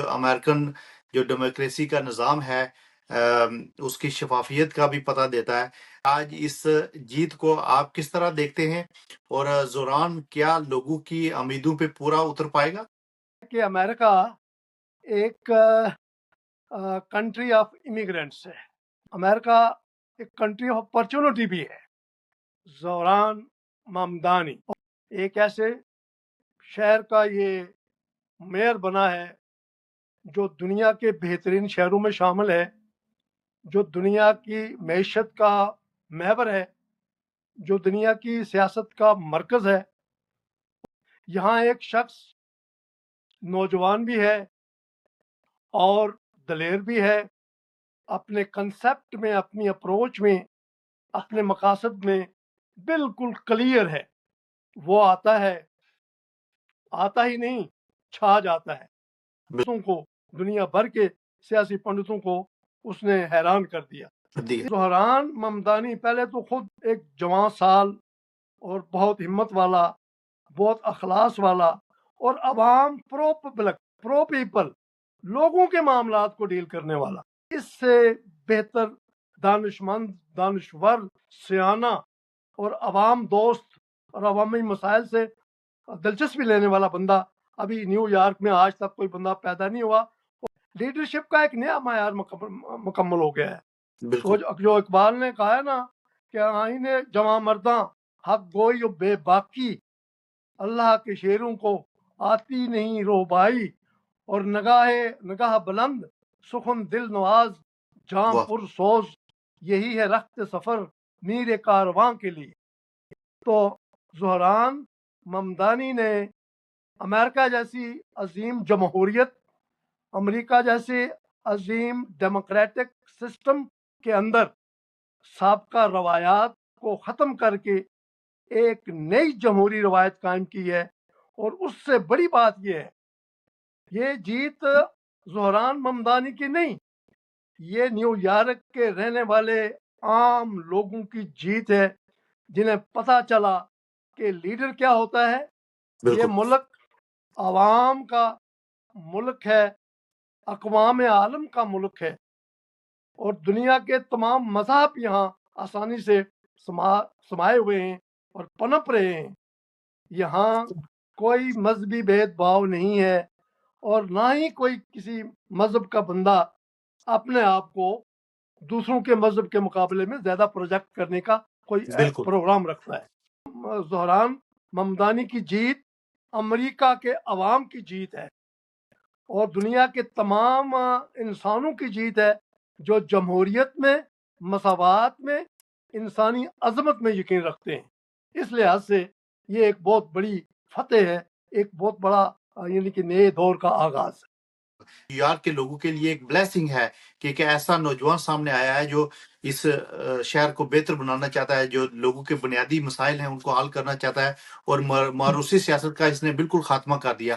American جو democracy کا نظام ہے اس کی شفافیت کا بھی پتہ دیتا ہے۔ آج اس جیت کو آپ کس طرح دیکھتے ہیں، اور زوران کیا لوگوں کی امیدوں پہ پورا اتر پائے گا؟ کہ امریکہ ایک کنٹری آف امیگرینٹس ہے، امریکہ ایک کنٹری آف اپرچونٹی بھی ہے۔ زوران ممدانی ایک ایسے شہر کا یہ میئر بنا ہے جو دنیا کے بہترین شہروں میں شامل ہے، جو دنیا کی معیشت کا محور ہے، جو دنیا کی سیاست کا مرکز ہے۔ یہاں ایک شخص نوجوان بھی ہے اور دلیر بھی ہے، اپنے کنسیپٹ میں، اپنی اپروچ میں، اپنے مقاصد میں بالکل کلیئر ہے۔ وہ آتا ہی نہیں، چھا جاتا ہے۔ پنڈتوں کو، دنیا بھر کے سیاسی پنڈتوں کو اس نے حیران کر دیا۔ زہران ممدانی پہلے تو خود ایک جوان سال اور بہت ہمت والا، بہت اخلاص والا، اور عوام پرو پیپل لوگوں کے معاملات کو ڈیل کرنے والا۔ اس سے بہتر دانش مند، دانشور، سیانہ اور عوام دوست اور عوامی مسائل سے دلچسپی لینے والا بندہ ابھی نیو یارک میں آج تک کوئی بندہ پیدا نہیں ہوا۔ لیڈرشپ کا ایک نیا معیار مکمل ہو گیا ہے۔ جو اقبال نے کہا ہے نا کہ آئین جواں مرداں حق گوئی و بے باکی، اللہ کے شیروں کو آتی نہیں روبائی، اور نگاہ بلند سخن دل نواز جام پر سوز، یہی ہے رخت سفر میر کارواں کے لیے۔ تو زہران ممدانی نے امریکہ جیسی عظیم جمہوریت، امریکہ جیسے عظیم ڈیموکریٹک سسٹم کے اندر سابقہ روایات کو ختم کر کے ایک نئی جمہوری روایت قائم کی ہے۔ اور اس سے بڑی بات یہ ہے، یہ جیت زہران ممدانی کی نہیں، یہ نیو یارک کے رہنے والے عام لوگوں کی جیت ہے، جنہیں پتہ چلا کہ لیڈر کیا ہوتا ہے۔ یہ ملک عوام کا ملک ہے، اقوام عالم کا ملک ہے، اور دنیا کے تمام مذاہب یہاں آسانی سے سمائے ہوئے ہیں اور پنپ رہے ہیں۔ یہاں کوئی مذہبی بھید بھاؤ نہیں ہے، اور نہ ہی کوئی کسی مذہب کا بندہ اپنے آپ کو دوسروں کے مذہب کے مقابلے میں زیادہ پروجیکٹ کرنے کا کوئی پروگرام رکھتا ہے۔ زہران ممدانی کی جیت امریکہ کے عوام کی جیت ہے، اور دنیا کے تمام انسانوں کی جیت ہے جو جمہوریت میں، مساوات میں، انسانی عظمت میں یقین رکھتے ہیں۔ اس لحاظ سے یہ ایک بہت بڑی فتح ہے، ایک بہت بڑا یعنی کہ نئے دور کا آغاز ہے۔ نیو یارک کے لوگوں کے لیے ایک بلیسنگ ہے کہ ایک ایسا نوجوان سامنے آیا ہے جو اس شہر کو بہتر بنانا چاہتا ہے، جو لوگوں کے بنیادی مسائل ہیں ان کو حل کرنا چاہتا ہے، اور موروثی سیاست کا اس نے بالکل خاتمہ کر دیا۔